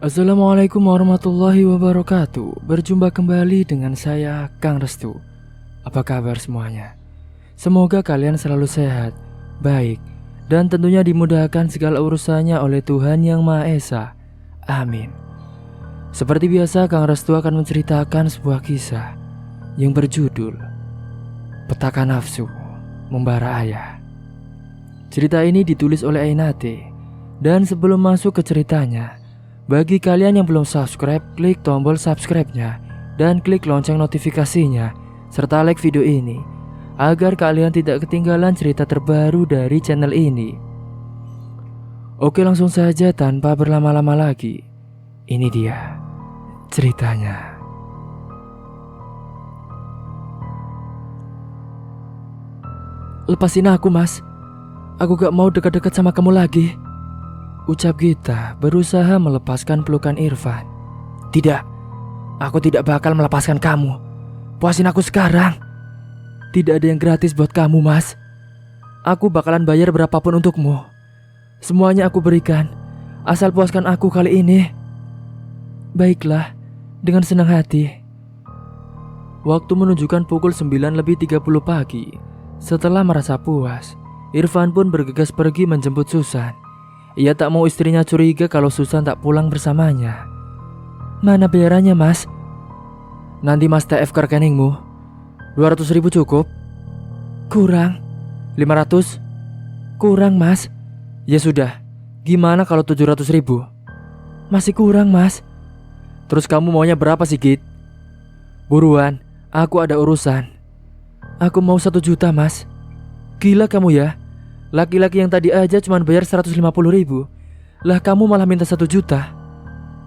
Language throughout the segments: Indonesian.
Assalamualaikum warahmatullahi wabarakatuh. Berjumpa kembali dengan saya, Kang Restu. Apa kabar semuanya? Semoga kalian selalu sehat, baik, dan tentunya dimudahkan segala urusannya oleh Tuhan Yang Maha Esa. Amin. Seperti biasa, Kang Restu akan menceritakan sebuah kisah yang berjudul Petaka Nafsu Membara Ayah. Cerita ini ditulis oleh Ainate. Dan sebelum masuk ke ceritanya, bagi kalian yang belum subscribe, klik tombol subscribe-nya dan klik lonceng notifikasinya serta like video ini agar kalian tidak ketinggalan cerita terbaru dari channel ini. Oke, langsung saja tanpa berlama-lama lagi. Ini dia ceritanya. Lepasin aku, Mas. Aku gak mau dekat-dekat sama kamu lagi, ucap Gita berusaha melepaskan pelukan Irfan. Tidak, aku tidak bakal melepaskan kamu. Puasin aku sekarang. Tidak ada yang gratis buat kamu, Mas. Aku bakalan bayar berapapun untukmu. Semuanya aku berikan, asal puaskan aku kali ini. Baiklah, dengan senang hati. Waktu menunjukkan pukul 9:30 pagi. Setelah merasa puas, Irfan pun bergegas pergi menjemput Susan. Ia tak mau istrinya curiga kalau Susan tak pulang bersamanya. Mana bayarannya, Mas? Nanti Mas TF ke rekeningmu. 200.000 cukup? Kurang. 500? Kurang, Mas. Ya sudah, gimana kalau 700.000? Masih kurang, Mas. Terus kamu maunya berapa sih, Git? Buruan, aku ada urusan. Aku mau 1 juta, Mas. Gila kamu ya. Laki-laki yang tadi aja cuma bayar 150.000. Lah kamu malah minta 1 juta.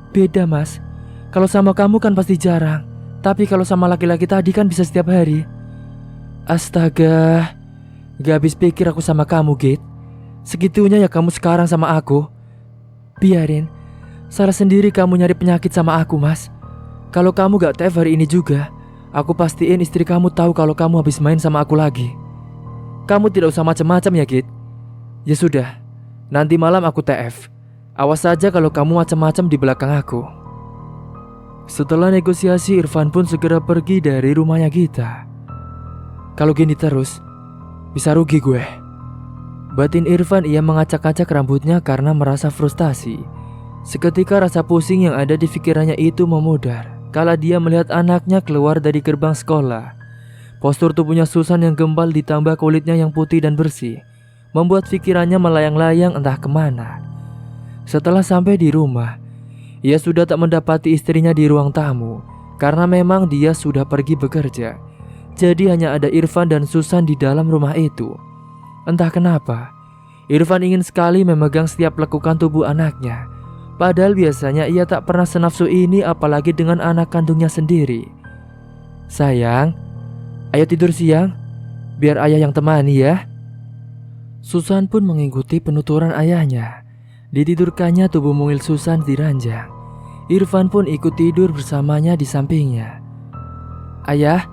Beda, Mas. Kalau sama kamu kan pasti jarang. Tapi kalau sama laki-laki tadi kan bisa setiap hari. Astaga, gak habis pikir aku sama kamu, Git. Segitunya ya kamu sekarang sama aku. Biarin, salah sendiri kamu nyari penyakit sama aku, Mas. Kalau kamu gak TF hari ini juga, aku pastiin istri kamu tahu kalau kamu habis main sama aku lagi. Kamu tidak usah macam-macam ya, Git. Ya sudah, nanti malam aku TF. Awas saja kalau kamu macam-macam di belakang aku. Setelah negosiasi, Irfan pun segera pergi dari rumahnya Gita. Kalau gini terus, bisa rugi gue. Batin Irfan, ia mengacak-acak rambutnya karena merasa frustasi. Seketika rasa pusing yang ada di pikirannya itu memudar kala dia melihat anaknya keluar dari gerbang sekolah. Postur tubuhnya Susan yang gembal ditambah kulitnya yang putih dan bersih membuat pikirannya melayang-layang entah kemana. Setelah sampai di rumah, ia sudah tak mendapati istrinya di ruang tamu karena memang dia sudah pergi bekerja. Jadi hanya ada Irfan dan Susan di dalam rumah itu. Entah kenapa, Irfan ingin sekali memegang setiap lekukan tubuh anaknya. Padahal biasanya ia tak pernah senafsu ini apalagi dengan anak kandungnya sendiri. Sayang, ayo tidur siang, biar ayah yang temani ya. Susan pun mengikuti penuturan ayahnya. Ditidurkannya tubuh mungil Susan di ranjang. Irfan pun ikut tidur bersamanya di sampingnya. Ayah,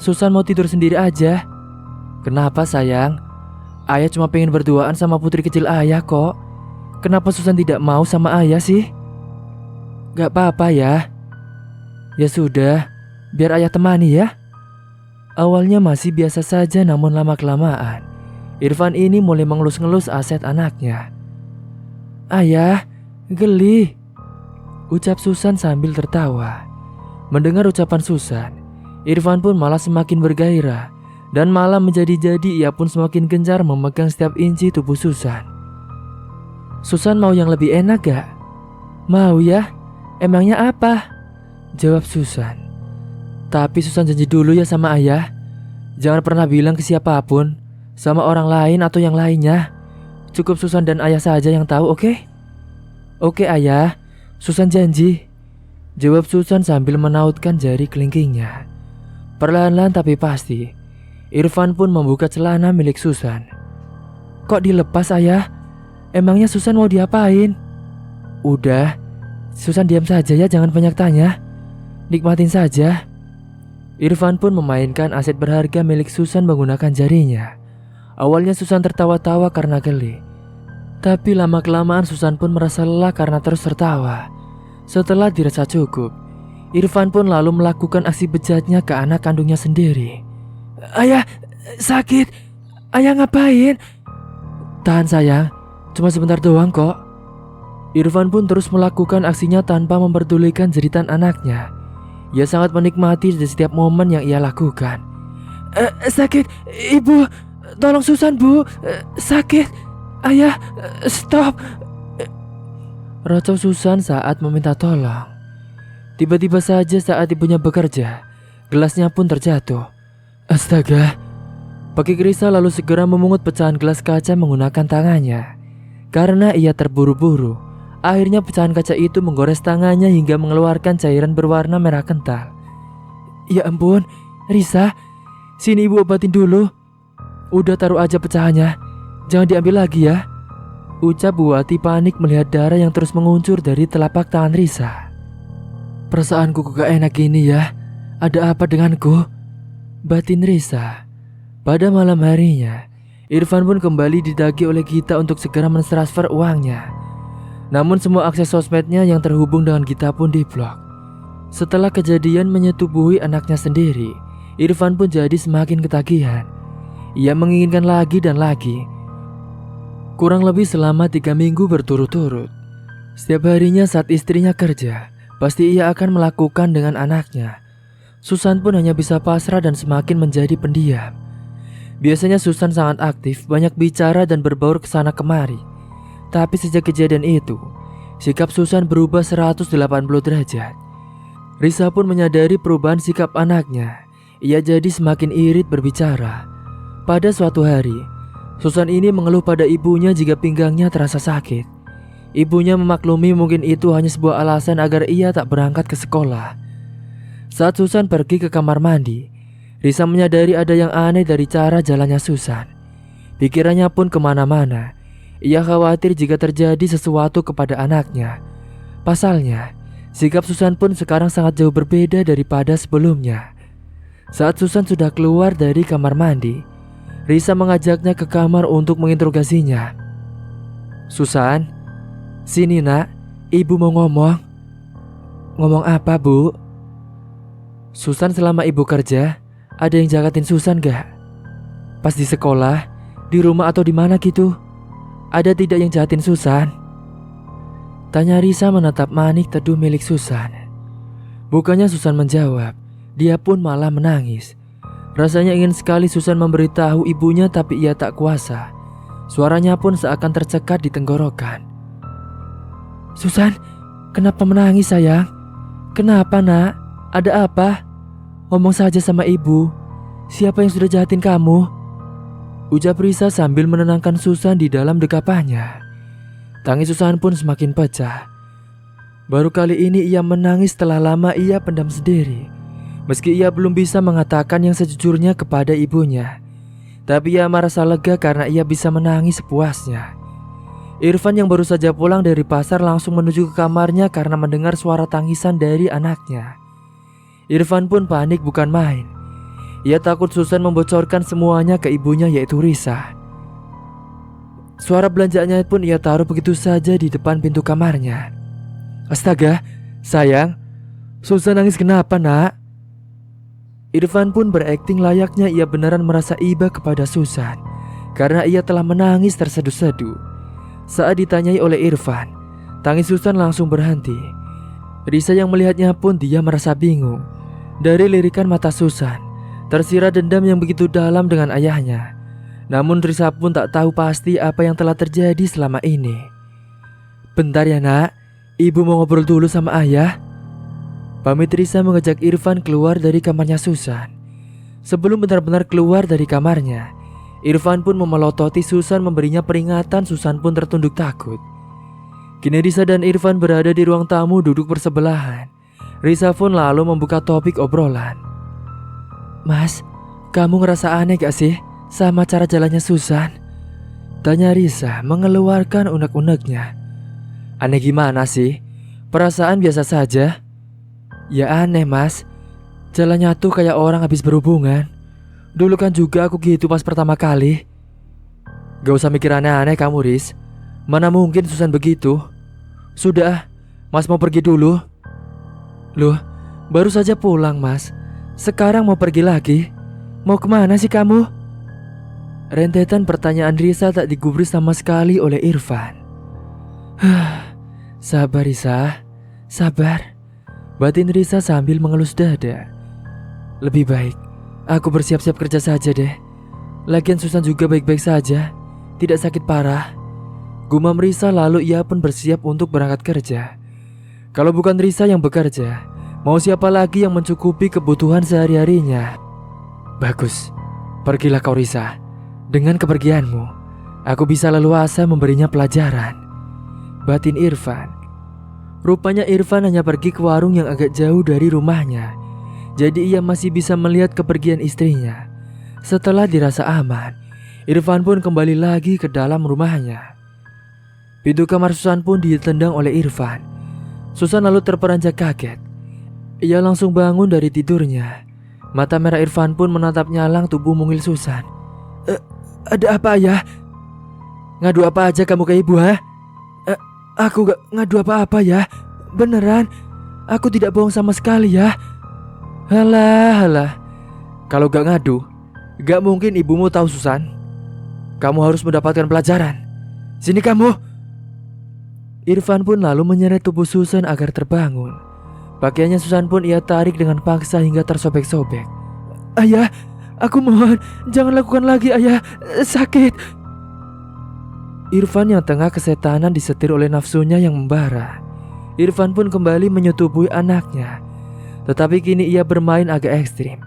Susan mau tidur sendiri aja. Kenapa sayang? Ayah cuma pengen berduaan sama putri kecil ayah kok. Kenapa Susan tidak mau sama ayah sih? Gak apa-apa ya. Ya sudah, biar ayah temani ya. Awalnya masih biasa saja, namun lama-kelamaan Irfan ini mulai mengelus-ngelus aset anaknya. Ayah, geli, ucap Susan sambil tertawa. Mendengar ucapan Susan, Irfan pun malah semakin bergairah. Dan malah menjadi-jadi ia pun semakin gencar memegang setiap inci tubuh Susan. Susan mau yang lebih enak gak? Mau ya, emangnya apa? Jawab Susan. Tapi Susan janji dulu ya sama ayah. Jangan pernah bilang ke siapapun, sama orang lain atau yang lainnya. Cukup Susan dan ayah saja yang tahu, oke? Oke ayah, Susan janji. Jawab Susan sambil menautkan jari kelingkingnya. Perlahan-lahan tapi pasti, Irfan pun membuka celana milik Susan. Kok dilepas ayah? Emangnya Susan mau diapain? Udah, Susan diam saja ya, jangan banyak tanya. Nikmatin saja. Irfan pun memainkan aset berharga milik Susan menggunakan jarinya. Awalnya Susan tertawa-tawa karena geli. Tapi lama-kelamaan Susan pun merasa lelah karena terus tertawa. Setelah dirasa cukup, Irfan pun lalu melakukan aksi bejatnya ke anak kandungnya sendiri. Ayah, sakit. Ayah ngapain? Tahan sayang, cuma sebentar doang kok. Irfan pun terus melakukan aksinya tanpa memperdulikan jeritan anaknya. Ia sangat menikmati di setiap momen yang ia lakukan. Sakit, ibu. Tolong Susan, bu. Sakit. Ayah, stop. Rocok Susan saat meminta tolong. Tiba-tiba saja saat ibunya bekerja, gelasnya pun terjatuh. Astaga. Pakai Risa lalu segera memungut pecahan gelas kaca menggunakan tangannya. Karena ia terburu-buru, akhirnya pecahan kaca itu menggores tangannya hingga mengeluarkan cairan berwarna merah kental. Ya ampun, Risa, sini ibu obatin dulu. Udah taruh aja pecahannya, jangan diambil lagi ya. Ucap Bu Wati panik melihat darah yang terus menguncur dari telapak tangan Risa. Perasaanku kok gak enak gini ya. Ada apa denganku? Batin Risa. Pada malam harinya, Irfan pun kembali didagi oleh Gita untuk segera mentransfer uangnya. Namun semua akses sosmednya yang terhubung dengan Gita pun diblok. Setelah kejadian menyetubuhi anaknya sendiri, Irfan pun jadi semakin ketagihan. Ia menginginkan lagi dan lagi. Kurang lebih selama 3 minggu berturut-turut. Setiap harinya saat istrinya kerja, pasti ia akan melakukan dengan anaknya. Susan pun hanya bisa pasrah dan semakin menjadi pendiam. Biasanya Susan sangat aktif, banyak bicara dan berbaur kesana kemari. Tapi sejak kejadian itu, sikap Susan berubah 180 derajat. Risa pun menyadari perubahan sikap anaknya. Ia jadi semakin irit berbicara. Pada suatu hari, Susan ini mengeluh pada ibunya jika pinggangnya terasa sakit. Ibunya memaklumi mungkin itu hanya sebuah alasan agar ia tak berangkat ke sekolah. Saat Susan pergi ke kamar mandi, Risa menyadari ada yang aneh dari cara jalannya Susan. Pikirannya pun kemana-mana. Ia khawatir jika terjadi sesuatu kepada anaknya. Pasalnya, sikap Susan pun sekarang sangat jauh berbeda daripada sebelumnya. Saat Susan sudah keluar dari kamar mandi, Risa mengajaknya ke kamar untuk menginterogasinya. Susan, sini nak, ibu mau ngomong. Ngomong apa, Bu? Susan, selama ibu kerja, ada yang jagatin Susan gak? Pas di sekolah, di rumah atau di mana gitu? Ada tidak yang jahatin Susan? Tanya Risa menatap manik teduh milik Susan. Bukannya Susan menjawab, dia pun malah menangis. Rasanya ingin sekali Susan memberitahu ibunya, tapi ia tak kuasa. Suaranya pun seakan tercekat di tenggorokan. Susan, kenapa menangis sayang? Kenapa nak? Ada apa? Ngomong saja sama ibu. Siapa yang sudah jahatin kamu? Ucap Risa sambil menenangkan Susan di dalam dekapannya. Tangis Susan pun semakin pecah. Baru kali ini ia menangis setelah lama ia pendam sendiri. Meski ia belum bisa mengatakan yang sejujurnya kepada ibunya, tapi ia merasa lega karena ia bisa menangis sepuasnya. Irfan yang baru saja pulang dari pasar langsung menuju ke kamarnya karena mendengar suara tangisan dari anaknya. Irfan pun panik bukan main. Ia takut Susan membocorkan semuanya ke ibunya, yaitu Risa. Suara belanjanya pun ia taruh begitu saja di depan pintu kamarnya. Astaga, sayang, Susan nangis kenapa nak? Irfan pun berakting layaknya ia beneran merasa iba kepada Susan, karena ia telah menangis terseduh-seduh. Saat ditanyai oleh Irfan, tangis Susan langsung berhenti. Risa yang melihatnya pun dia merasa bingung. Dari lirikan mata Susan, tersirat dendam yang begitu dalam dengan ayahnya. Namun Risa pun tak tahu pasti apa yang telah terjadi selama ini. Bentar ya nak, ibu mau ngobrol dulu sama ayah. Pamit Risa mengajak Irfan keluar dari kamarnya Susan. Sebelum benar-benar keluar dari kamarnya, Irfan pun memelototi Susan, memberinya peringatan. Susan pun tertunduk takut. Kini Risa dan Irfan berada di ruang tamu duduk bersebelahan. Risa pun lalu membuka topik obrolan. Mas, kamu ngerasa aneh gak sih sama cara jalannya Susan? Tanya Risa mengeluarkan unek-uneknya. Aneh gimana sih? Perasaan biasa saja. Ya aneh mas, jalannya tuh kayak orang habis berhubungan. Dulu kan juga aku gitu pas pertama kali. Gak usah mikir aneh-aneh kamu Riz. Mana mungkin Susan begitu. Sudah, Mas mau pergi dulu? Loh, baru saja pulang mas. Sekarang mau pergi lagi? Mau kemana sih kamu? Rentetan pertanyaan Risa tak digubris sama sekali oleh Irfan. Sabar Risa, sabar, batin Risa sambil mengelus dada. Lebih baik aku bersiap-siap kerja saja deh. Lagian Susan juga baik-baik saja, tidak sakit parah. Gumam Risa lalu ia pun bersiap untuk berangkat kerja. Kalau bukan Risa yang bekerja, mau siapa lagi yang mencukupi kebutuhan sehari-harinya? Bagus, pergilah kau Risa. Dengan kepergianmu, aku bisa leluasa memberinya pelajaran, batin Irfan. Rupanya Irfan hanya pergi ke warung yang agak jauh dari rumahnya. Jadi ia masih bisa melihat kepergian istrinya. Setelah dirasa aman, Irfan pun kembali lagi ke dalam rumahnya. Pintu kamar Susan pun ditendang oleh Irfan. Susan lalu terperanjat kaget. Ia langsung bangun dari tidurnya. Mata merah Irfan pun menatap nyalang tubuh mungil Susan. Ada apa ya? Ngadu apa aja kamu ke ibu ha? Aku gak ngadu apa-apa ya. Beneran, aku tidak bohong sama sekali ya. Halah. Kalau gak ngadu, gak mungkin ibumu tahu Susan. Kamu harus mendapatkan pelajaran. Sini kamu. Irfan pun lalu menyeret tubuh Susan agar terbangun. Pakaiannya Susan pun ia tarik dengan paksa hingga tersobek-sobek. Ayah, aku mohon, jangan lakukan lagi ayah, sakit. Irfan yang tengah kesetanan disetir oleh nafsunya yang membara. Irfan pun kembali menyetubuhi anaknya. Tetapi kini ia bermain agak ekstrim.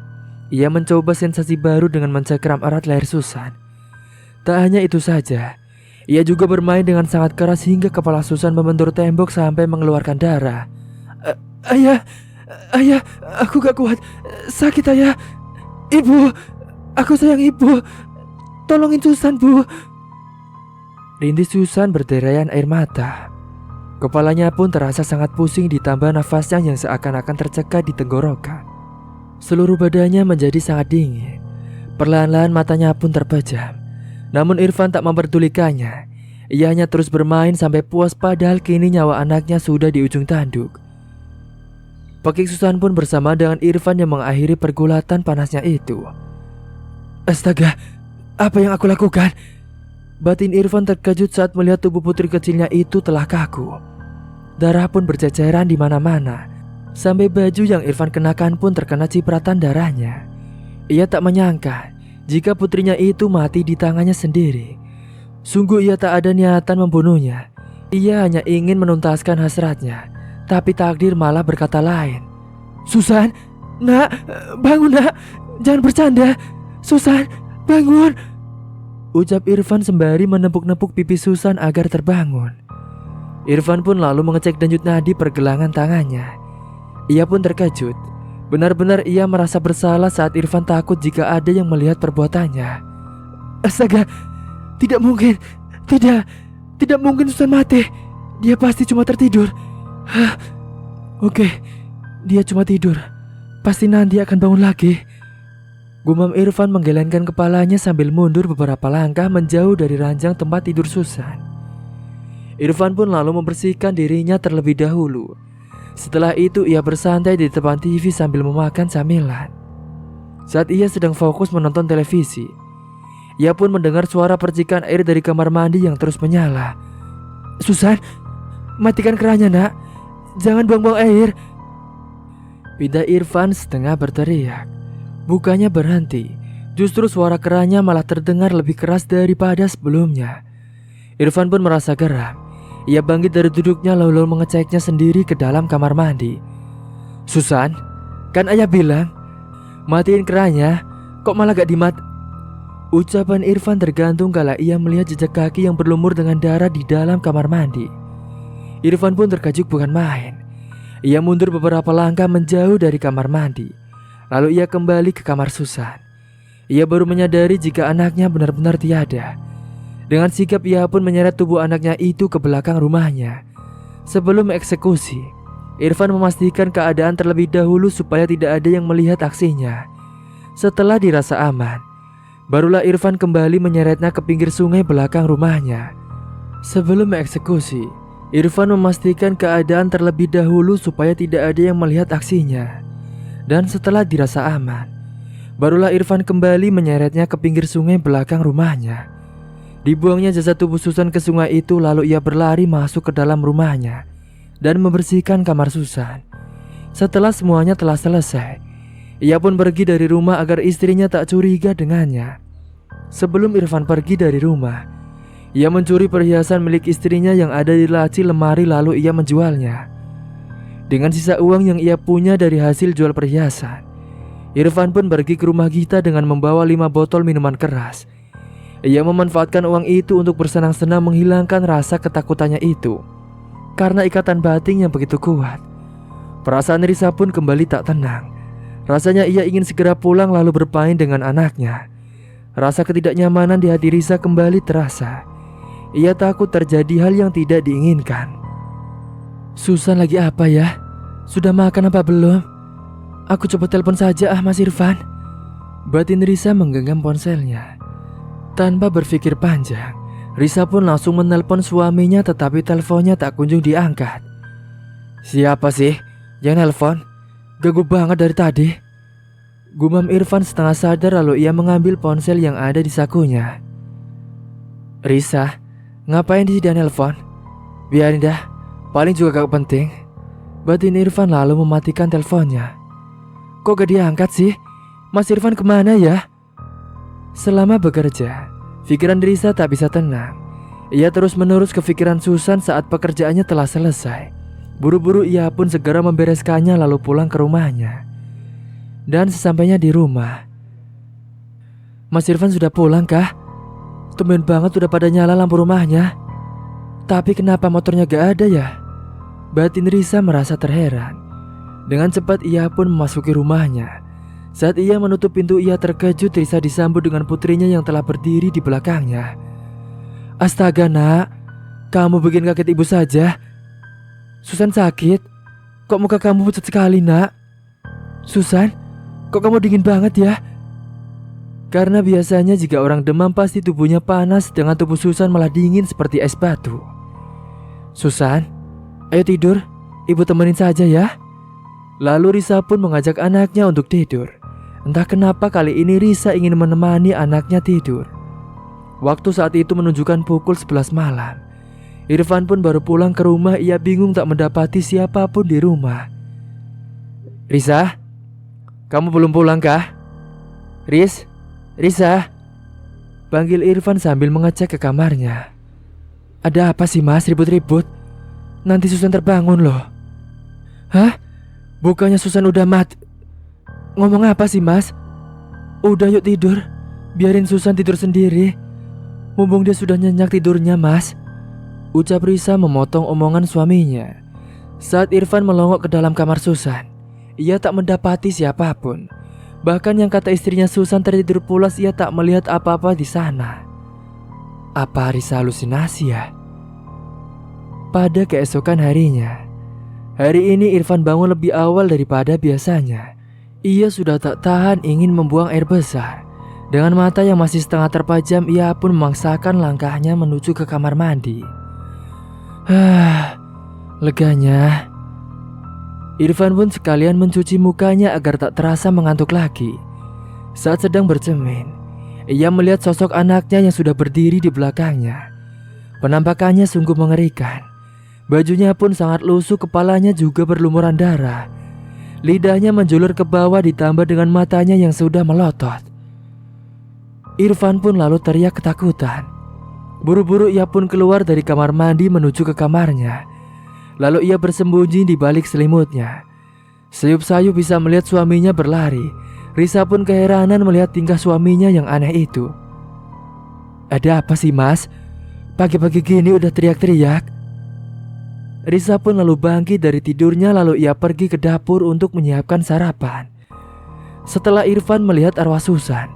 Ia mencoba sensasi baru dengan mencengkram erat leher Susan. Tak hanya itu saja, ia juga bermain dengan sangat keras hingga kepala Susan membentur tembok sampai mengeluarkan darah. Ayah, aku gak kuat, sakit ayah. Ibu, aku sayang ibu, tolongin Susan bu. Rindis Susan berderayan air mata. Kepalanya pun terasa sangat pusing ditambah nafasnya yang seakan-akan tercekat di tenggorokan. Seluruh badannya menjadi sangat dingin. Perlahan-lahan matanya pun terpejam. Namun Irfan tak memperdulikannya. Ia hanya terus bermain sampai puas padahal kini nyawa anaknya sudah di ujung tanduk. Pakik Susan pun bersama dengan Irfan yang mengakhiri pergulatan panasnya itu. Astaga, apa yang aku lakukan? Batin Irfan terkejut saat melihat tubuh putri kecilnya itu telah kaku. Darah pun berceceran di mana-mana. Sampai baju yang Irfan kenakan pun terkena cipratan darahnya. Ia tak menyangka jika putrinya itu mati di tangannya sendiri. Sungguh ia tak ada niatan membunuhnya. Ia hanya ingin menuntaskan hasratnya. Tapi takdir malah berkata lain. Susan, nak, bangun nak, jangan bercanda. Susan, bangun, ucap Irfan sembari menepuk-nepuk pipi Susan agar terbangun. Irfan pun lalu mengecek denyut nadi pergelangan tangannya. Ia pun terkejut. Benar-benar ia merasa bersalah saat Irfan takut jika ada yang melihat perbuatannya. Astaga, tidak mungkin. Tidak mungkin Susan mati. Dia pasti cuma tertidur. Oke, dia cuma tidur. Pasti nanti akan bangun lagi. Gumam Irfan menggelengkan kepalanya sambil mundur beberapa langkah menjauh dari ranjang tempat tidur Susan. Irfan pun lalu membersihkan dirinya terlebih dahulu. Setelah itu ia bersantai di depan TV sambil memakan camilan. Saat ia sedang fokus menonton televisi, ia pun mendengar suara percikan air dari kamar mandi yang terus menyala. Susan, matikan kerannya nak. Jangan buang-buang air. Pindah Irfan setengah berteriak. Bukannya berhenti, justru suara kerannya malah terdengar lebih keras daripada sebelumnya. Irfan pun merasa geram. Ia bangkit dari duduknya lalu mengeceknya sendiri ke dalam kamar mandi. Susan, kan ayah bilang matiin kerannya, kok malah gak Ucapan Irfan tergantung kala ia melihat jejak kaki yang berlumur dengan darah di dalam kamar mandi. Irfan pun terkejut bukan main. Ia mundur beberapa langkah menjauh dari kamar mandi. Lalu ia kembali ke kamar Susan. Ia baru menyadari jika anaknya benar-benar tiada. Dengan sigap ia pun menyeret tubuh anaknya itu ke belakang rumahnya. Sebelum eksekusi, Irfan memastikan keadaan terlebih dahulu supaya tidak ada yang melihat aksinya. Setelah dirasa aman, barulah Irfan kembali menyeretnya ke pinggir sungai belakang rumahnya. Sebelum eksekusi, Irfan memastikan keadaan terlebih dahulu supaya tidak ada yang melihat aksinya. Dan setelah dirasa aman, barulah Irfan kembali menyeretnya ke pinggir sungai belakang rumahnya. Dibuangnya jasad tubuh Susan ke sungai itu, lalu ia berlari masuk ke dalam rumahnya dan membersihkan kamar Susan. Setelah semuanya telah selesai, ia pun pergi dari rumah agar istrinya tak curiga dengannya. Sebelum Irfan pergi dari rumah, ia mencuri perhiasan milik istrinya yang ada di laci lemari, lalu ia menjualnya. Dengan sisa uang yang ia punya dari hasil jual perhiasan, Irfan pun pergi ke rumah Gita dengan membawa 5 botol minuman keras. Ia memanfaatkan uang itu untuk bersenang-senang menghilangkan rasa ketakutannya itu. Karena ikatan batin yang begitu kuat, perasaan Risa pun kembali tak tenang. Rasanya ia ingin segera pulang lalu bermain dengan anaknya. Rasa ketidaknyamanan di hati Risa kembali terasa. Ia takut terjadi hal yang tidak diinginkan. Susan lagi apa ya? Sudah makan apa belum? Aku coba telepon saja Mas Irfan. Batin Risa menggenggam ponselnya. Tanpa berpikir panjang, Risa pun langsung menelpon suaminya, tetapi teleponnya tak kunjung diangkat. Siapa sih yang nelpon? Ganggu banget dari tadi. Gumam Irfan setengah sadar, lalu ia mengambil ponsel yang ada di sakunya. Risa, ngapain dia nelpon? Biarin dah, paling juga gak penting. Batin Irfan lalu mematikan teleponnya. Kok gak diangkat sih? Mas Irfan kemana ya? Selama bekerja, pikiran Risa tak bisa tenang. Ia terus-menerus kepikiran Susan saat pekerjaannya telah selesai. Buru-buru ia pun segera membereskannya lalu pulang ke rumahnya. Dan sesampainya di rumah, Mas Irfan sudah pulang kah? Tumben banget udah pada nyala lampu rumahnya. Tapi kenapa motornya gak ada ya? Batin Risa merasa terheran. Dengan cepat ia pun memasuki rumahnya. Saat ia menutup pintu, ia terkejut Risa disambut dengan putrinya yang telah berdiri di belakangnya. Astaga nak, kamu bikin kaget ibu saja. Susan sakit? Kok muka kamu pucat sekali nak? Susan, kok kamu dingin banget ya? Karena biasanya jika orang demam pasti tubuhnya panas, dengan tubuh Susan malah dingin seperti es batu. Susan, ayo tidur, ibu temenin saja ya. Lalu Risa pun mengajak anaknya untuk tidur. Entah kenapa kali ini Risa ingin menemani anaknya tidur. Waktu saat itu menunjukkan pukul 11 malam. Irfan pun baru pulang ke rumah. Ia bingung tak mendapati siapapun di rumah. Risa, kamu belum pulang kah? Risa, panggil Irfan sambil mengecek ke kamarnya. Ada apa sih mas ribut-ribut? Nanti Susan terbangun loh. Hah? Bukannya Susan udah mati? Ngomong apa sih mas? Udah yuk tidur, biarin Susan tidur sendiri. Mumpung dia sudah nyenyak tidurnya mas, ucap Risa memotong omongan suaminya. Saat Irfan melongok ke dalam kamar Susan, ia tak mendapati siapapun. Bahkan yang kata istrinya Susan tertidur pulas, ia tak melihat apa-apa di sana. Apa Risa halusinasi ya? Pada keesokan harinya, hari ini Irfan bangun lebih awal daripada biasanya. Ia sudah tak tahan ingin membuang air besar. Dengan mata yang masih setengah terpejam, ia pun memaksakan langkahnya menuju ke kamar mandi. Leganya. Irfan pun sekalian mencuci mukanya agar tak terasa mengantuk lagi. Saat sedang bercermin, ia melihat sosok anaknya yang sudah berdiri di belakangnya. Penampakannya sungguh mengerikan. Bajunya pun sangat lusuh, kepalanya juga berlumuran darah. Lidahnya menjulur ke bawah ditambah dengan matanya yang sudah melotot. Irfan pun lalu teriak ketakutan. Buru-buru ia pun keluar dari kamar mandi menuju ke kamarnya. Lalu ia bersembunyi di balik selimutnya. Sayup-sayup bisa melihat suaminya berlari. Risa pun keheranan melihat tingkah suaminya yang aneh itu. Ada apa sih mas? Pagi-pagi gini udah teriak-teriak. Risa pun lalu bangkit dari tidurnya, lalu ia pergi ke dapur untuk menyiapkan sarapan. Setelah Irfan melihat arwah Susan,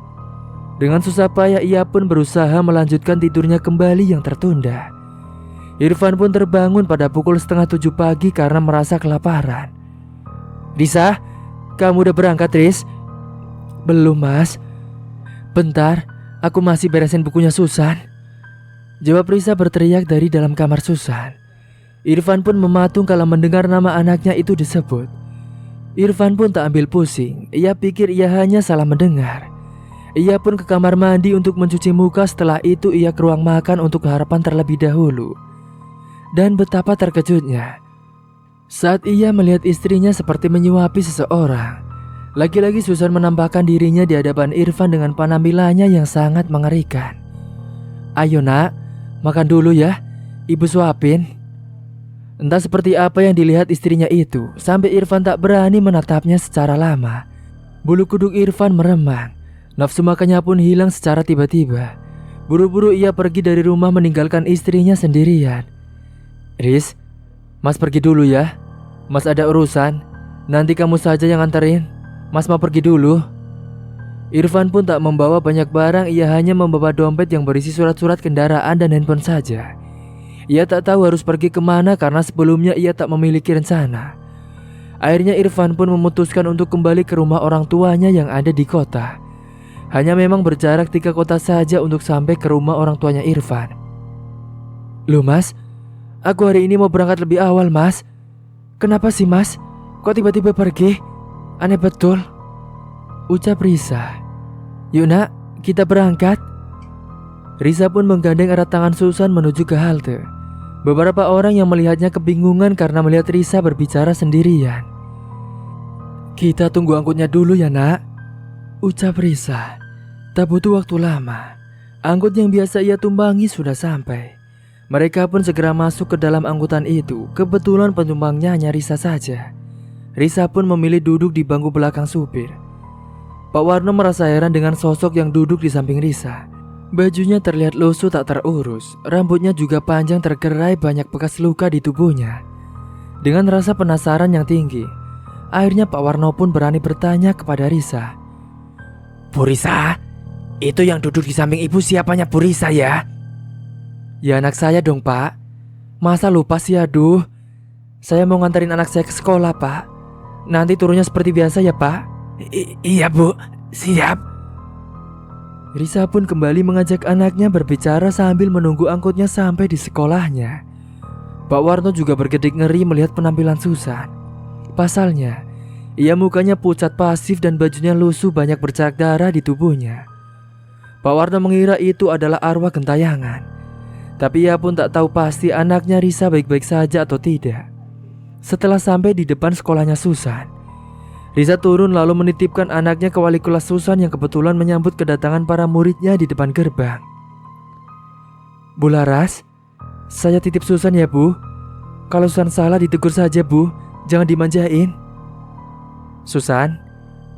dengan susah payah ia pun berusaha melanjutkan tidurnya kembali yang tertunda. Irfan pun terbangun pada pukul 6:30 pagi karena merasa kelaparan. Risa, kamu udah berangkat Riz? Belum mas. Bentar, aku masih beresin bukunya Susan, jawab Risa berteriak dari dalam kamar Susan. Irfan pun mematung kalau mendengar nama anaknya itu disebut. Irfan pun tak ambil pusing, ia pikir ia hanya salah mendengar. Ia pun ke kamar mandi untuk mencuci muka, setelah itu ia ke ruang makan untuk sarapan terlebih dahulu. Dan betapa terkejutnya saat ia melihat istrinya seperti menyuapi seseorang. Lagi-lagi Susan menampakkan dirinya di hadapan Irfan dengan penampilannya yang sangat mengerikan. "Ayo nak, makan dulu ya, ibu suapin." Entah seperti apa yang dilihat istrinya itu, sampai Irfan tak berani menatapnya secara lama. Bulu kuduk Irfan meremang, nafsu makannya pun hilang secara tiba-tiba. Buru-buru ia pergi dari rumah meninggalkan istrinya sendirian. "Riz, Mas pergi dulu ya. Mas ada urusan, nanti kamu saja yang anterin. Mas mau pergi dulu." Irfan pun tak membawa banyak barang, ia hanya membawa dompet yang berisi surat-surat kendaraan dan handphone saja. Ia tak tahu harus pergi kemana karena sebelumnya ia tak memiliki rencana. Akhirnya Irfan pun memutuskan untuk kembali ke rumah orang tuanya yang ada di kota. Hanya memang berjarak 3 kota saja untuk sampai ke rumah orang tuanya Irfan. "Loh Mas, aku hari ini mau berangkat lebih awal Mas." "Kenapa sih Mas? Kok tiba-tiba pergi? Aneh betul," ucap Risa. "Yuk nak, kita berangkat." Risa pun menggandeng erat tangan Susan menuju ke halte. Beberapa orang yang melihatnya kebingungan karena melihat Risa berbicara sendirian. "Kita tunggu angkutnya dulu ya nak," ucap Risa. Tak butuh waktu lama, angkut yang biasa ia tumbangi sudah sampai. Mereka pun segera masuk ke dalam angkutan itu. Kebetulan penumpangnya hanya Risa saja. Risa pun memilih duduk di bangku belakang supir. Pak Warno merasa heran dengan sosok yang duduk di samping Risa. Bajunya terlihat lusuh tak terurus, rambutnya juga panjang tergerai banyak bekas luka di tubuhnya. Dengan rasa penasaran yang tinggi, akhirnya Pak Warno pun berani bertanya kepada Risa. "Bu Risa, itu yang duduk di samping ibu siapanya Bu Risa ya?" "Ya anak saya dong Pak. Masa lupa sih, aduh. Saya mau nganterin anak saya ke sekolah Pak. Nanti turunnya seperti biasa ya Pak." Iya Bu, siap." Risa pun kembali mengajak anaknya berbicara sambil menunggu angkutnya sampai di sekolahnya. Pak Warno juga bergedik ngeri melihat penampilan Susan. Pasalnya, ia mukanya pucat pasif dan bajunya lusuh banyak bercak darah di tubuhnya. Pak Warno mengira itu adalah arwah gentayangan. Tapi ia pun tak tahu pasti anaknya Risa baik-baik saja atau tidak. Setelah sampai di depan sekolahnya Susan, Risa turun lalu menitipkan anaknya ke wali kelas Susan yang kebetulan menyambut kedatangan para muridnya di depan gerbang. "Bu Laras, saya titip Susan ya Bu. Kalau Susan salah ditegur saja Bu, jangan dimanjain." "Susan,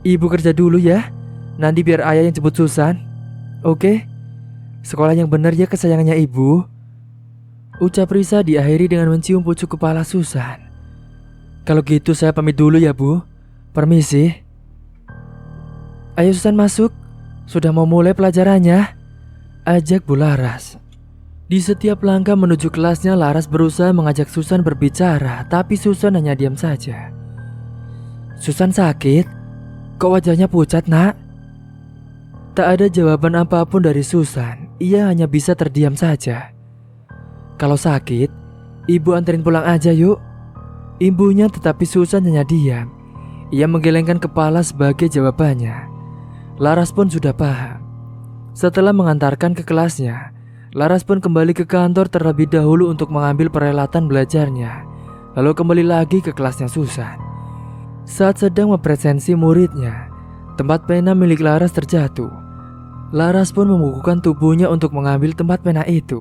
ibu kerja dulu ya. Nanti biar ayah yang jemput Susan. Oke? Sekolah yang benar ya kesayangannya ibu," ucap Risa diakhiri dengan mencium pucuk kepala Susan. "Kalau gitu saya pamit dulu ya Bu. Permisi." "Ayo Susan masuk, sudah mau mulai pelajarannya," ajak Bu Laras. Di setiap langkah menuju kelasnya, Laras berusaha mengajak Susan berbicara, tapi Susan hanya diam saja. "Susan sakit? Kok wajahnya pucat nak?" Tak ada jawaban apapun dari Susan, ia hanya bisa terdiam saja. "Kalau sakit, ibu anterin pulang aja yuk," ibunya, tetapi Susan hanya diam. Ia menggelengkan kepala sebagai jawabannya. Laras pun sudah paham. Setelah mengantarkan ke kelasnya, Laras pun kembali ke kantor terlebih dahulu untuk mengambil peralatan belajarnya, lalu kembali lagi ke kelasnya Susan. Saat sedang mempresensi muridnya, tempat pena milik Laras terjatuh. Laras pun membukukan tubuhnya untuk mengambil tempat pena itu.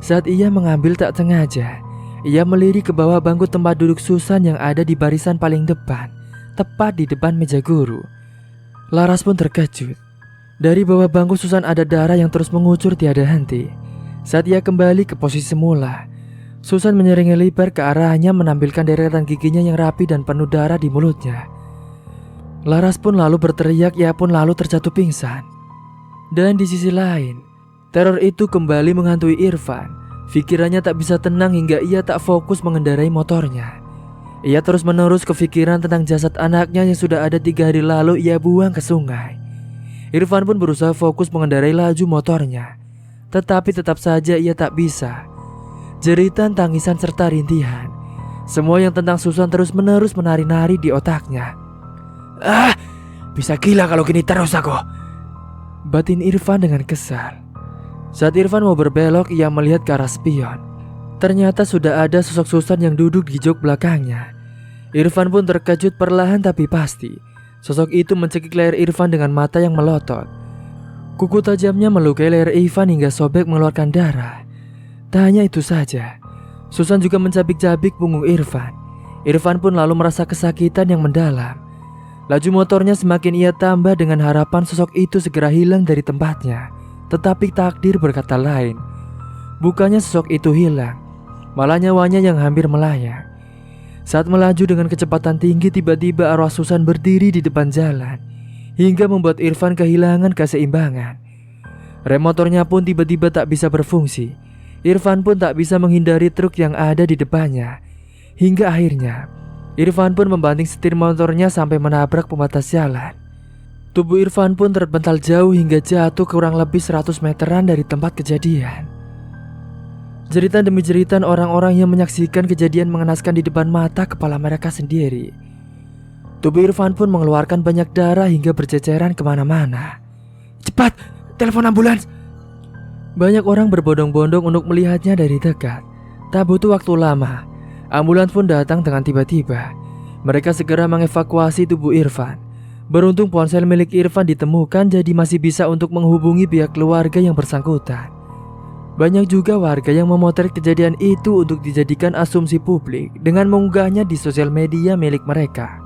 Saat ia mengambil tak sengaja, ia melirik ke bawah bangku tempat duduk Susan yang ada di barisan paling depan, tepat di depan meja guru. Laras pun terkejut. Dari bawah bangku Susan ada darah yang terus mengucur tiada henti. Saat ia kembali ke posisi semula, Susan menyeringai lebar ke arahnya menampilkan deretan giginya yang rapi dan penuh darah di mulutnya. Laras pun lalu berteriak, ia pun lalu terjatuh pingsan. Dan di sisi lain, teror itu kembali menghantui Irfan. Pikirannya tak bisa tenang hingga ia tak fokus mengendarai motornya. Ia terus-menerus kepikiran tentang jasad anaknya yang sudah ada 3 hari lalu ia buang ke sungai. Irfan pun berusaha fokus mengendarai laju motornya, tetapi tetap saja ia tak bisa. Jeritan, tangisan, serta rintihan. Semua yang tentang Susan terus-menerus menari-nari di otaknya. Bisa gila kalau gini terus aku, batin Irfan dengan kesal. Saat Irfan mau berbelok, ia melihat ke arah spion. Ternyata sudah ada sosok Susan yang duduk di jok belakangnya. Irfan pun terkejut perlahan tapi pasti. Sosok itu mencekik leher Irfan dengan mata yang melotot. Kuku tajamnya melukai leher Irfan hingga sobek mengeluarkan darah. Tak hanya itu saja, Susan juga mencabik-cabik punggung Irfan. Irfan pun lalu merasa kesakitan yang mendalam. Laju motornya semakin ia tambah dengan harapan sosok itu segera hilang dari tempatnya. Tetapi takdir berkata lain. Bukannya sosok itu hilang, malah nyawanya yang hampir melayang. Saat melaju dengan kecepatan tinggi, tiba-tiba arwah Susan berdiri di depan jalan, hingga membuat Irfan kehilangan keseimbangan. Rem motornya pun tiba-tiba tak bisa berfungsi. Irfan pun tak bisa menghindari truk yang ada di depannya. Hingga akhirnya Irfan pun membanting setir motornya sampai menabrak pembatas jalan. Tubuh Irfan pun terbental jauh hingga jatuh kurang lebih 100 meteran dari tempat kejadian. Jeritan demi jeritan orang-orang yang menyaksikan kejadian mengenaskan di depan mata kepala mereka sendiri. Tubuh Irfan pun mengeluarkan banyak darah hingga berceceran kemana-mana. Cepat, telepon ambulans! Banyak orang berbondong-bondong untuk melihatnya dari dekat. Tak butuh waktu lama, ambulans pun datang dengan tiba-tiba. Mereka segera mengevakuasi tubuh Irfan. Beruntung ponsel milik Irfan ditemukan, jadi masih bisa untuk menghubungi pihak keluarga yang bersangkutan. Banyak juga warga yang memotret kejadian itu untuk dijadikan asumsi publik dengan mengunggahnya di sosial media milik mereka.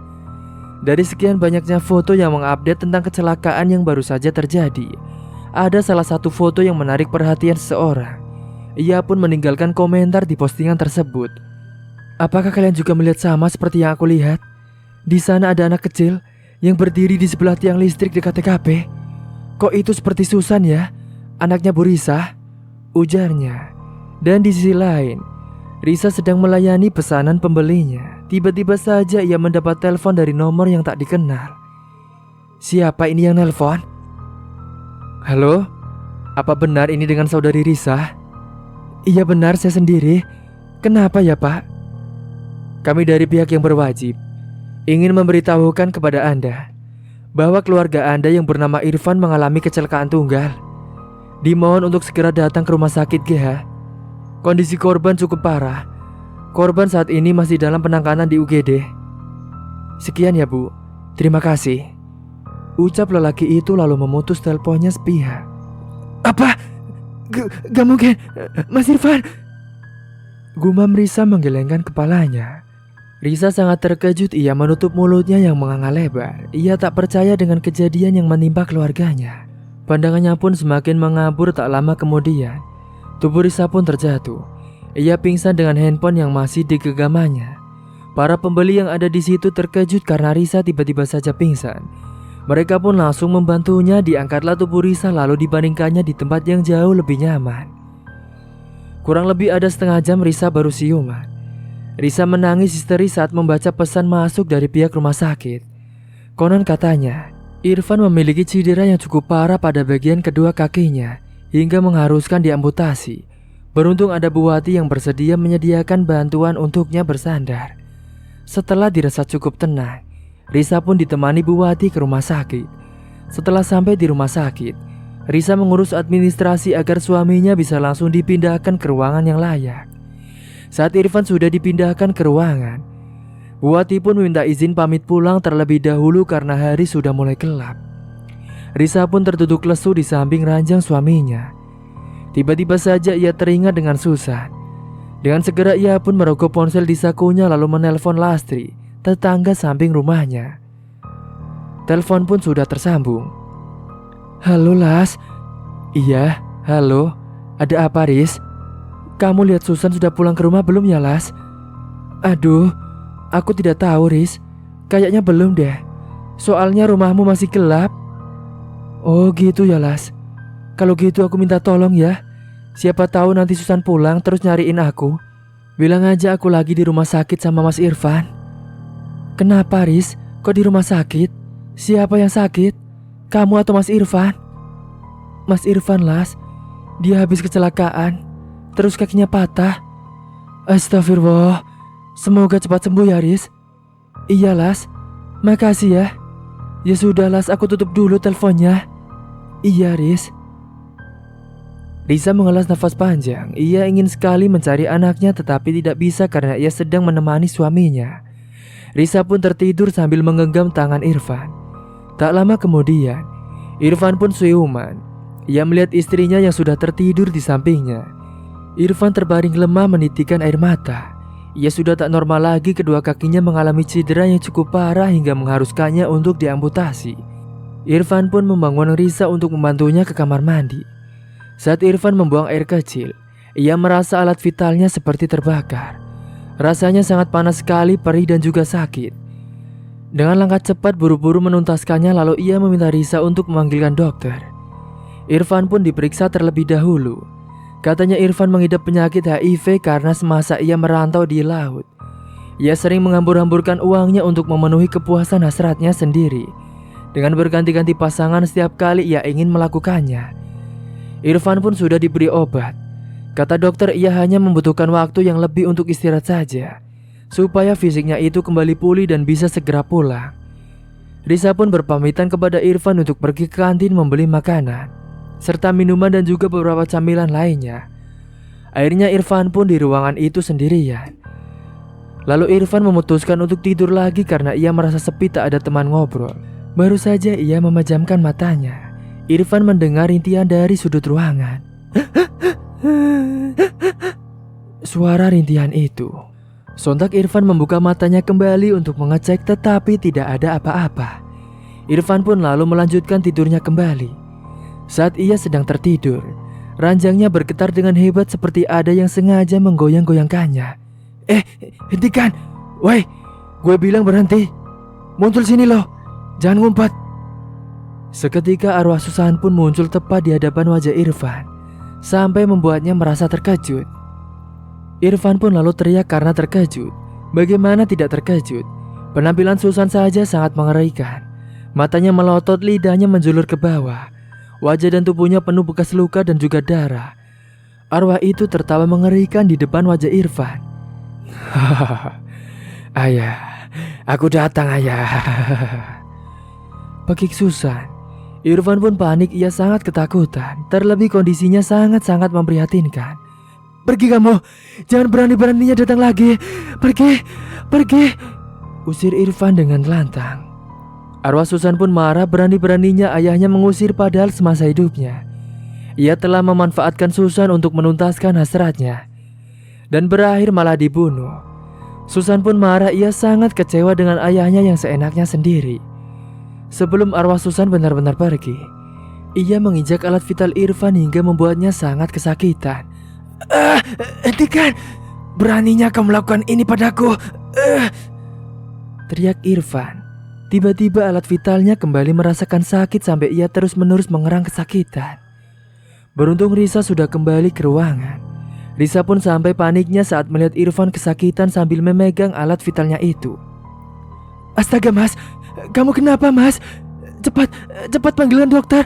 Dari sekian banyaknya foto yang mengupdate tentang kecelakaan yang baru saja terjadi, ada salah satu foto yang menarik perhatian seseorang. Ia pun meninggalkan komentar di postingan tersebut. Apakah kalian juga melihat sama seperti yang aku lihat? Di sana ada anak kecil yang berdiri di sebelah tiang listrik dekat TKP. Kok itu seperti Susan ya? Anaknya Bu Risa, ujarnya. Dan di sisi lain, Risa sedang melayani pesanan pembelinya. Tiba-tiba saja ia mendapat telepon dari nomor yang tak dikenal. Siapa ini yang nelpon? Halo? Apa benar ini dengan saudari Risa? Iya benar, saya sendiri. Kenapa ya Pak? Kami dari pihak yang berwajib ingin memberitahukan kepada Anda bahwa keluarga Anda yang bernama Irfan mengalami kecelakaan tunggal. Dimohon untuk segera datang ke rumah sakit GH. Kondisi korban cukup parah. Korban saat ini masih dalam penanganan di UGD. Sekian ya Bu, terima kasih, ucap lelaki itu lalu memutus teleponnya sepihak. Apa? Gak mungkin, Mas Irfan, gumam Risa menggelengkan kepalanya. Risa sangat terkejut, ia menutup mulutnya yang menganga lebar. Ia tak percaya dengan kejadian yang menimpa keluarganya. Pandangannya pun semakin mengabur. Tak lama kemudian, tubuh Risa pun terjatuh. Ia pingsan dengan handphone yang masih di genggamannya. Para pembeli yang ada di situ terkejut karena Risa tiba-tiba saja pingsan. Mereka pun langsung membantunya. Diangkatlah tubuh Risa lalu dibandingkannya di tempat yang jauh lebih nyaman. Kurang lebih ada setengah jam Risa baru siuman. Risa menangis histeris saat membaca pesan masuk dari pihak rumah sakit. Konon katanya, Irfan memiliki cedera yang cukup parah pada bagian kedua kakinya hingga mengharuskan diamputasi. Beruntung ada Bu Wati yang bersedia menyediakan bantuan untuknya bersandar. Setelah dirasa cukup tenang, Risa pun ditemani Bu Wati ke rumah sakit. Setelah sampai di rumah sakit, Risa mengurus administrasi agar suaminya bisa langsung dipindahkan ke ruangan yang layak. Saat Irfan sudah dipindahkan ke ruangan, Bu Wati pun meminta izin pamit pulang terlebih dahulu karena hari sudah mulai gelap. Risa pun terduduk lesu di samping ranjang suaminya. Tiba-tiba saja ia teringat dengan Susan. Dengan segera ia pun merogoh ponsel di sakunya lalu menelpon Lastri, tetangga samping rumahnya. Telepon pun sudah tersambung. Halo Las. Iya, halo. Ada apa Riz? Kamu lihat Susan sudah pulang ke rumah belum ya Las? Aduh, aku tidak tahu Riz. Kayaknya belum deh. Soalnya rumahmu masih gelap. Oh gitu ya Las. Kalau gitu aku minta tolong ya. Siapa tahu nanti Susan pulang terus nyariin aku. Bilang aja aku lagi di rumah sakit sama Mas Irfan. Kenapa Riz? Kok di rumah sakit? Siapa yang sakit? Kamu atau Mas Irfan? Mas Irfan Las. Dia habis kecelakaan, terus kakinya patah. Astagfirullah. Semoga cepat sembuh ya, Riz. Iya, Las. Makasih ya. Ya sudah, Las, aku tutup dulu teleponnya. Iya, Riz. Risa mengelas nafas panjang. Ia ingin sekali mencari anaknya tetapi tidak bisa karena ia sedang menemani suaminya. Risa pun tertidur sambil menggenggam tangan Irfan. Tak lama kemudian, Irfan pun siuman. Ia melihat istrinya yang sudah tertidur di sampingnya. Irfan terbaring lemah menitikan air mata. Ia sudah tak normal lagi, kedua kakinya mengalami cedera yang cukup parah hingga mengharuskannya untuk diamputasi. Irfan pun membangun Risa untuk membantunya ke kamar mandi. Saat Irfan membuang air kecil, ia merasa alat vitalnya seperti terbakar. Rasanya sangat panas sekali, perih dan juga sakit. Dengan langkah cepat buru-buru menuntaskannya, lalu ia meminta Risa untuk memanggilkan dokter. Irfan pun diperiksa terlebih dahulu. Katanya Irfan mengidap penyakit HIV karena semasa ia merantau di laut. Ia sering menghambur-hamburkan uangnya untuk memenuhi kepuasan hasratnya sendiri. Dengan berganti-ganti pasangan setiap kali ia ingin melakukannya. Irfan pun sudah diberi obat. Kata dokter ia hanya membutuhkan waktu yang lebih untuk istirahat saja, supaya fisiknya itu kembali pulih dan bisa segera pulang. Risa pun berpamitan kepada Irfan untuk pergi ke kantin membeli makanan, serta minuman dan juga beberapa camilan lainnya. Akhirnya Irfan pun di ruangan itu sendirian. Lalu Irfan memutuskan untuk tidur lagi karena ia merasa sepi tak ada teman ngobrol. Baru saja ia memejamkan matanya, Irfan mendengar rintihan dari sudut ruangan. Suara rintihan itu. Sontak Irfan membuka matanya kembali untuk mengecek tetapi tidak ada apa-apa. Irfan pun lalu melanjutkan tidurnya kembali. Saat ia sedang tertidur, ranjangnya bergetar dengan hebat seperti ada yang sengaja menggoyang-goyangkannya. Hentikan! Woi, gue bilang berhenti. Muncul sini loh, jangan ngumpet. Seketika arwah Susan pun muncul tepat di hadapan wajah Irfan, sampai membuatnya merasa terkejut. Irfan pun lalu teriak karena terkejut. Bagaimana tidak terkejut? Penampilan Susan saja sangat mengerikan. Matanya melotot, lidahnya menjulur ke bawah. Wajah dan tubuhnya penuh bekas luka dan juga darah. Arwah itu tertawa mengerikan di depan wajah Irfan. Ayah, aku datang ayah. Pekik Susan. Irfan pun panik, ia sangat ketakutan. Terlebih kondisinya sangat-sangat memprihatinkan. Pergi kamu, jangan berani-beraninya datang lagi. Pergi, pergi, usir Irfan dengan lantang. Arwah Susan pun marah, berani-beraninya ayahnya mengusir padahal semasa hidupnya ia telah memanfaatkan Susan untuk menuntaskan hasratnya dan berakhir malah dibunuh. Susan pun marah, ia sangat kecewa dengan ayahnya yang seenaknya sendiri. Sebelum arwah Susan benar-benar pergi, ia menginjak alat vital Irfan hingga membuatnya sangat kesakitan. Hentikan! Beraninya kau melakukan ini padaku! Teriak Irfan. Tiba-tiba alat vitalnya kembali merasakan sakit sampai ia terus-menerus mengerang kesakitan. Beruntung Risa sudah kembali ke ruangan. Risa pun sampai paniknya saat melihat Irfan kesakitan sambil memegang alat vitalnya itu. Astaga mas, kamu kenapa mas? Cepat panggilan dokter.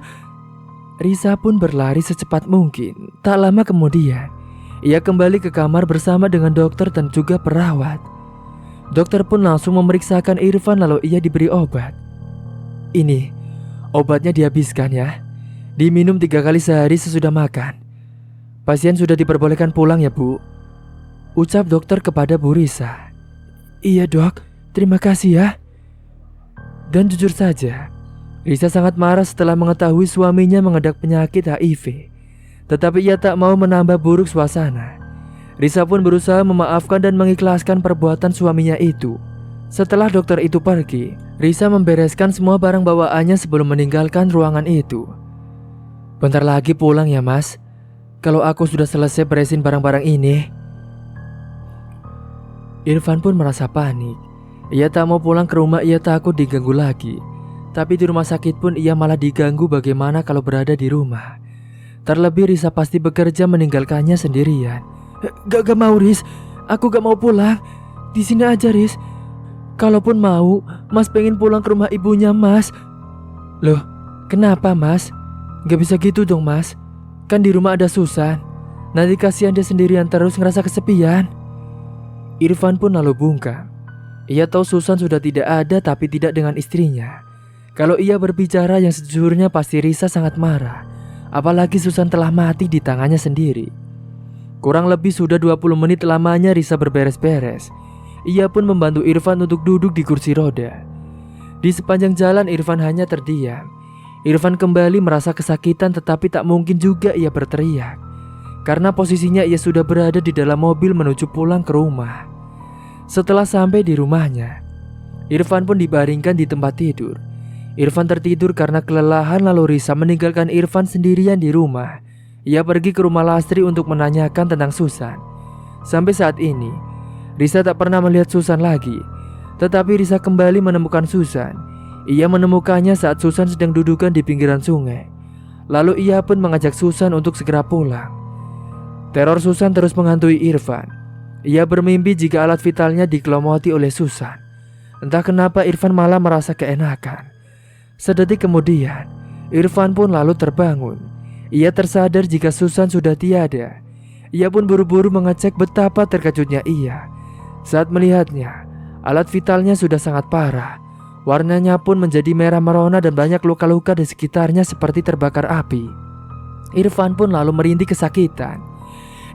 Risa pun berlari secepat mungkin. Tak lama kemudian, ia kembali ke kamar bersama dengan dokter dan juga perawat. Dokter pun langsung memeriksakan Irfan lalu ia diberi obat. Ini, obatnya dihabiskan ya. Diminum 3 kali sehari sesudah makan. Pasien sudah diperbolehkan pulang ya bu, ucap dokter kepada Bu Risa. Iya dok, terima kasih ya. Dan jujur saja, Risa sangat marah setelah mengetahui suaminya mengidap penyakit HIV. Tetapi ia tak mau menambah buruk suasana. Risa pun berusaha memaafkan dan mengikhlaskan perbuatan suaminya itu. Setelah dokter itu pergi, Risa membereskan semua barang bawaannya sebelum meninggalkan ruangan itu. Bentar lagi pulang ya mas. Kalau aku sudah selesai beresin barang-barang ini. Irfan pun merasa panik. Ia tak mau pulang ke rumah, ia takut diganggu lagi. Tapi di rumah sakit pun ia malah diganggu, bagaimana kalau berada di rumah. Terlebih Risa pasti bekerja meninggalkannya sendirian. Gak mau Riz, aku gak mau pulang. Di sini aja Riz. Kalaupun mau, mas pengen pulang ke rumah ibunya mas. Loh, kenapa mas? Gak bisa gitu dong mas. Kan di rumah ada Susan. Nanti kasihan dia sendirian terus ngerasa kesepian. Irfan pun lalu bungkam. Ia tahu Susan sudah tidak ada, tapi tidak dengan istrinya. Kalau ia berbicara yang sejujurnya pasti Risa sangat marah. Apalagi Susan telah mati di tangannya sendiri. Kurang lebih sudah 20 menit lamanya Risa berberes-beres. Ia pun membantu Irfan untuk duduk di kursi roda. Di sepanjang jalan Irfan hanya terdiam. Irfan kembali merasa kesakitan, tetapi tak mungkin juga ia berteriak. Karena posisinya ia sudah berada di dalam mobil menuju pulang ke rumah. Setelah sampai di rumahnya, Irfan pun dibaringkan di tempat tidur. Irfan tertidur karena kelelahan, lalu Risa meninggalkan Irfan sendirian di rumah. Ia pergi ke rumah Lastri untuk menanyakan tentang Susan. Sampai saat ini, Risa tak pernah melihat Susan lagi. Tetapi Risa kembali menemukan Susan. Ia menemukannya saat Susan sedang dudukan di pinggiran sungai. Lalu ia pun mengajak Susan untuk segera pulang. Teror Susan terus menghantui Irfan. Ia bermimpi jika alat vitalnya dikelomoti oleh Susan. Entah kenapa Irfan malah merasa keenakan. Sedetik kemudian, Irfan pun lalu terbangun. Ia tersadar jika Susan sudah tiada. Ia pun buru-buru mengecek, betapa terkejutnya ia saat melihatnya. Alat vitalnya sudah sangat parah. Warnanya pun menjadi merah merona dan banyak luka-luka di sekitarnya seperti terbakar api. Irfan pun lalu merintih kesakitan.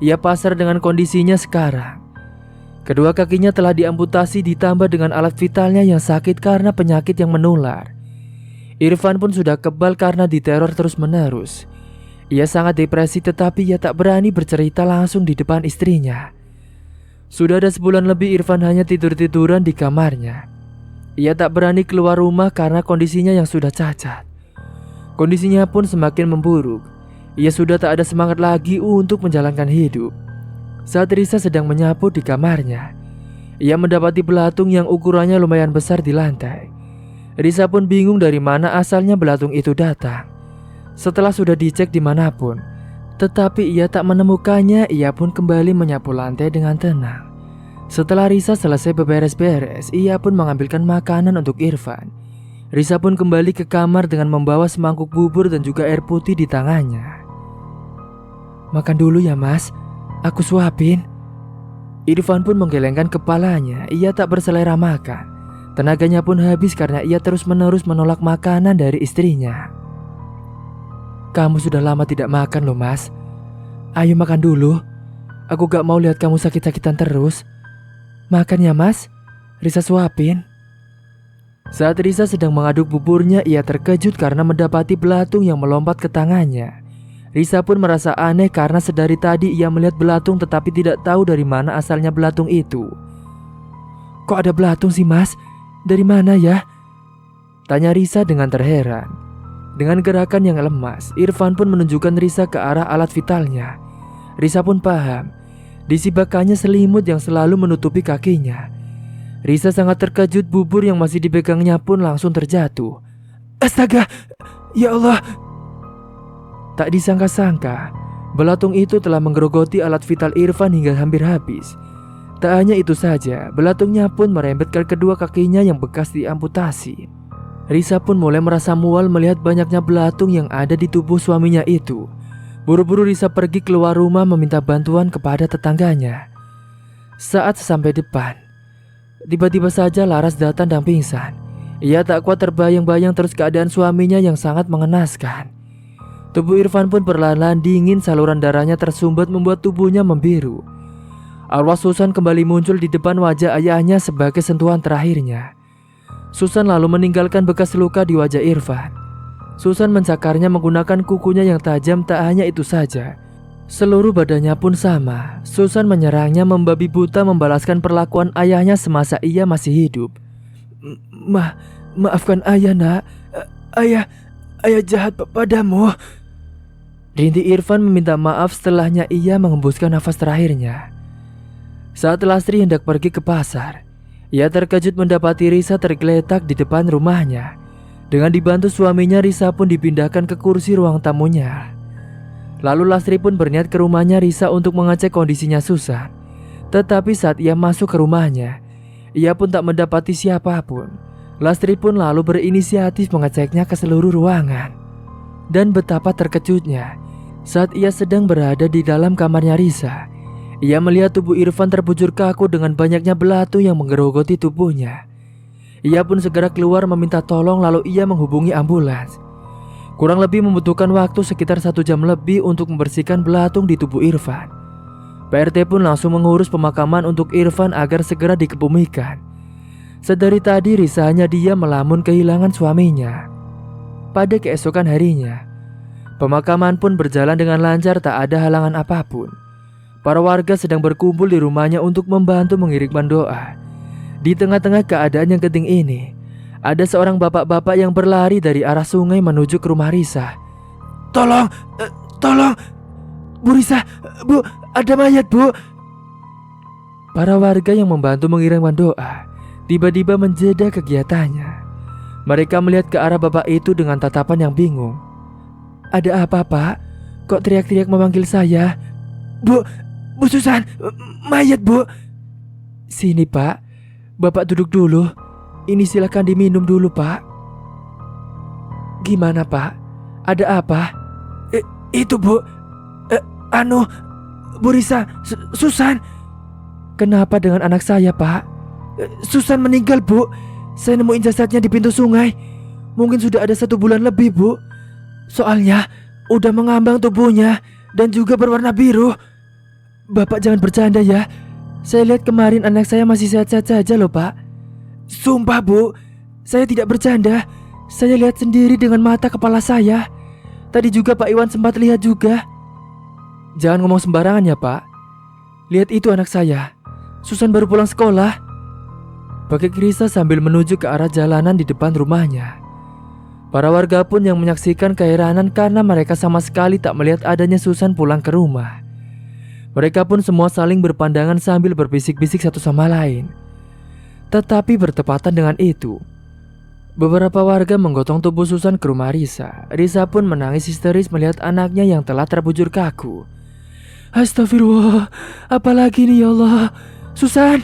Ia pasrah dengan kondisinya sekarang. Kedua kakinya telah diamputasi ditambah dengan alat vitalnya yang sakit karena penyakit yang menular. Irfan pun sudah kebal karena diteror terus-menerus. Ia sangat depresi, tetapi ia tak berani bercerita langsung di depan istrinya. Sudah ada sebulan lebih Irfan hanya tidur-tiduran di kamarnya. Ia tak berani keluar rumah karena kondisinya yang sudah cacat. Kondisinya pun semakin memburuk. Ia sudah tak ada semangat lagi untuk menjalankan hidup. Saat Risa sedang menyapu di kamarnya, ia mendapati belatung yang ukurannya lumayan besar di lantai. Risa pun bingung dari mana asalnya belatung itu datang. Setelah sudah dicek dimanapun, tetapi ia tak menemukannya, ia pun kembali menyapu lantai dengan tenang. Setelah Risa selesai beberes-beres, ia pun mengambilkan makanan untuk Irfan. Risa pun kembali ke kamar dengan membawa semangkuk bubur dan juga air putih di tangannya. "Makan dulu ya mas, aku suapin." Irfan pun menggelengkan kepalanya. Ia tak berselera makan. Tenaganya pun habis karena ia terus-menerus menolak makanan dari istrinya. "Kamu sudah lama tidak makan loh mas. Ayo makan dulu. Aku gak mau lihat kamu sakit-sakitan terus. Makan ya mas, Risa suapin." Saat Risa sedang mengaduk buburnya, ia terkejut karena mendapati belatung yang melompat ke tangannya. Risa pun merasa aneh karena sedari tadi ia melihat belatung tetapi tidak tahu dari mana asalnya belatung itu. "Kok ada belatung sih mas? Dari mana ya?" tanya Risa dengan terheran. Dengan gerakan yang lemas, Irfan pun menunjukkan Risa ke arah alat vitalnya. Risa pun paham, disibakannya selimut yang selalu menutupi kakinya. Risa sangat terkejut, bubur yang masih dipegangnya pun langsung terjatuh. "Astaga, ya Allah!" Tak disangka-sangka, belatung itu telah menggerogoti alat vital Irfan hingga hampir habis. Tak hanya itu saja, belatungnya pun merembetkan kedua kakinya yang bekas diamputasi. Risa pun mulai merasa mual melihat banyaknya belatung yang ada di tubuh suaminya itu. Buru-buru Risa pergi keluar rumah meminta bantuan kepada tetangganya. Saat sampai depan, tiba-tiba saja Laras datang dan pingsan. Ia tak kuat terbayang-bayang terus keadaan suaminya yang sangat mengenaskan. Tubuh Irfan pun perlahan-lahan dingin, saluran darahnya tersumbat membuat tubuhnya membiru. Arwah Susan kembali muncul di depan wajah ayahnya sebagai sentuhan terakhirnya. Susan lalu meninggalkan bekas luka di wajah Irfan. Susan mencakarnya menggunakan kukunya yang tajam. Tak hanya itu saja, seluruh badannya pun sama. Susan menyerangnya membabi buta membalaskan perlakuan ayahnya semasa ia masih hidup. Maafkan ayah nak. Ayah jahat padamu." Rintih Irfan meminta maaf, setelahnya ia mengembuskan nafas terakhirnya. Saat Lastri hendak pergi ke pasar, ia terkejut mendapati Risa tergeletak di depan rumahnya. Dengan dibantu suaminya, Risa pun dipindahkan ke kursi ruang tamunya. Lalu Lastri pun berniat ke rumahnya Risa untuk mengecek kondisinya Susan. Tetapi saat ia masuk ke rumahnya, ia pun tak mendapati siapapun. Lastri pun lalu berinisiatif mengeceknya ke seluruh ruangan. Dan betapa terkejutnya saat ia sedang berada di dalam kamarnya Risa. Ia melihat tubuh Irfan terbujur kaku dengan banyaknya belatung yang menggerogoti tubuhnya. Ia pun segera keluar meminta tolong, lalu ia menghubungi ambulans. Kurang lebih membutuhkan waktu sekitar 1 jam lebih untuk membersihkan belatung di tubuh Irfan. PRT pun langsung mengurus pemakaman untuk Irfan agar segera dikebumikan. Sedari tadi risahnya dia melamun kehilangan suaminya. Pada keesokan harinya, pemakaman pun berjalan dengan lancar, tak ada halangan apapun. Para warga sedang berkumpul di rumahnya untuk membantu mengirimkan doa. Di tengah-tengah keadaan yang genting ini, ada seorang bapak-bapak yang berlari dari arah sungai menuju ke rumah Risa. Tolong, Bu Risa, Bu, ada mayat, Bu. Para warga yang membantu mengirimkan doa tiba-tiba menjeda kegiatannya. Mereka melihat ke arah bapak itu dengan tatapan yang bingung. Ada apa, Pak? Kok teriak-teriak memanggil saya? Bu Susan, mayat, Bu. Sini, Pak. Bapak duduk dulu. Ini silakan diminum dulu, Pak. Gimana, Pak? Ada apa? Itu, Bu. Bu Risa, Susan. Kenapa dengan anak saya, Pak? Susan meninggal, Bu. Saya nemuin jasadnya di pintu sungai. Mungkin sudah ada 1 bulan lebih, Bu. Soalnya udah mengambang tubuhnya dan juga berwarna biru. Bapak jangan bercanda ya. Saya lihat kemarin anak saya masih sehat-sehat saja loh, Pak. Sumpah, Bu, saya tidak bercanda. Saya lihat sendiri dengan mata kepala saya. Tadi juga Pak Iwan sempat lihat juga. Jangan ngomong sembarangan ya, Pak. Lihat itu anak saya. Susan baru pulang sekolah. Pakai Risa sambil menuju ke arah jalanan di depan rumahnya. Para warga pun yang menyaksikan keheranan karena mereka sama sekali tak melihat adanya Susan pulang ke rumah. Mereka pun semua saling berpandangan sambil berbisik-bisik satu sama lain. Tetapi bertepatan dengan itu, beberapa warga menggotong tubuh Susan ke rumah Risa. Risa pun menangis histeris melihat anaknya yang telah terbujur kaku. Astagfirullah, apalagi nih ya Allah. Susan.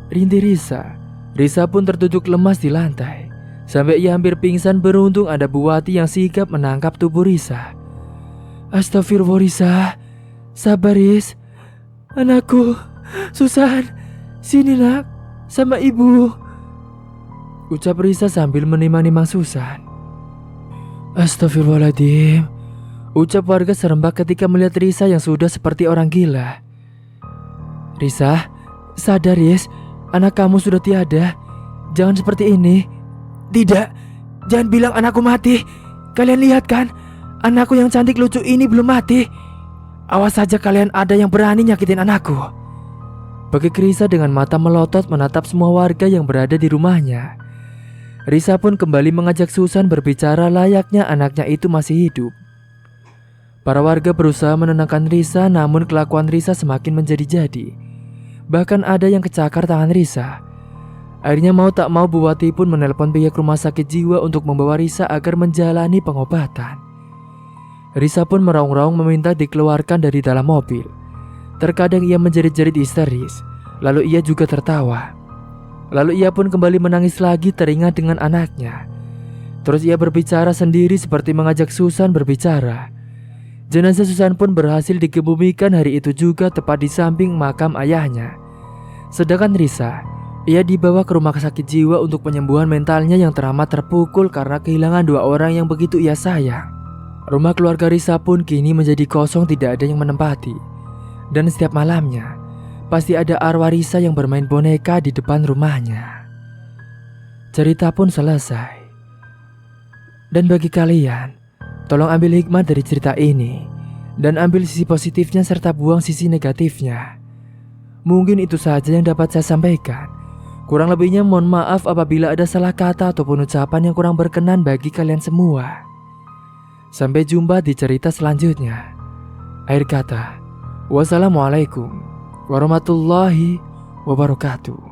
Rintih Risa. Risa pun tertutup lemas di lantai. Sampai ia hampir pingsan. Beruntung ada Bu Wati yang sigap menangkap tubuh Risa. Astagfirullah Risa. Sabar Ris. Anakku, Susan. Sini nak, sama ibu. Ucap Risa sambil menimang-nimang Susan. Astagfirullahaladzim. Ucap warga serempak ketika melihat Risa yang sudah seperti orang gila. Risa, sadar Ris. Anak kamu sudah tiada. Jangan seperti ini. Tidak, jangan bilang anakku mati. Kalian lihat kan, anakku yang cantik lucu ini belum mati. Awas saja kalian ada yang berani nyakitin anakku. Bagi Risa dengan mata melotot menatap semua warga yang berada di rumahnya. Risa pun kembali mengajak Susan berbicara layaknya anaknya itu masih hidup. Para warga berusaha menenangkan Risa, namun kelakuan Risa semakin menjadi-jadi. Bahkan ada yang kecakar tangan Risa. Akhirnya mau tak mau Bu Wati pun menelpon pihak rumah sakit jiwa untuk membawa Risa agar menjalani pengobatan. Risa pun meraung-raung meminta dikeluarkan dari dalam mobil. Terkadang ia menjerit-jerit histeris, lalu ia juga tertawa. Lalu ia pun kembali menangis lagi teringat dengan anaknya. Terus ia berbicara sendiri seperti mengajak Susan berbicara. Jenazah Susan pun berhasil dikebumikan hari itu juga tepat di samping makam ayahnya. Sedangkan Risa, ia dibawa ke rumah sakit jiwa untuk penyembuhan mentalnya yang teramat terpukul karena kehilangan 2 orang yang begitu ia sayang. Rumah keluarga Risa pun kini menjadi kosong, tidak ada yang menempati. Dan setiap malamnya, pasti ada arwah Risa yang bermain boneka di depan rumahnya. Cerita pun selesai. Dan bagi kalian, tolong ambil hikmah dari cerita ini dan ambil sisi positifnya serta buang sisi negatifnya. Mungkin itu saja yang dapat saya sampaikan. Kurang lebihnya mohon maaf apabila ada salah kata ataupun ucapan yang kurang berkenan bagi kalian semua. Sampai jumpa di cerita selanjutnya. Akhir kata, wassalamualaikum warahmatullahi wabarakatuh.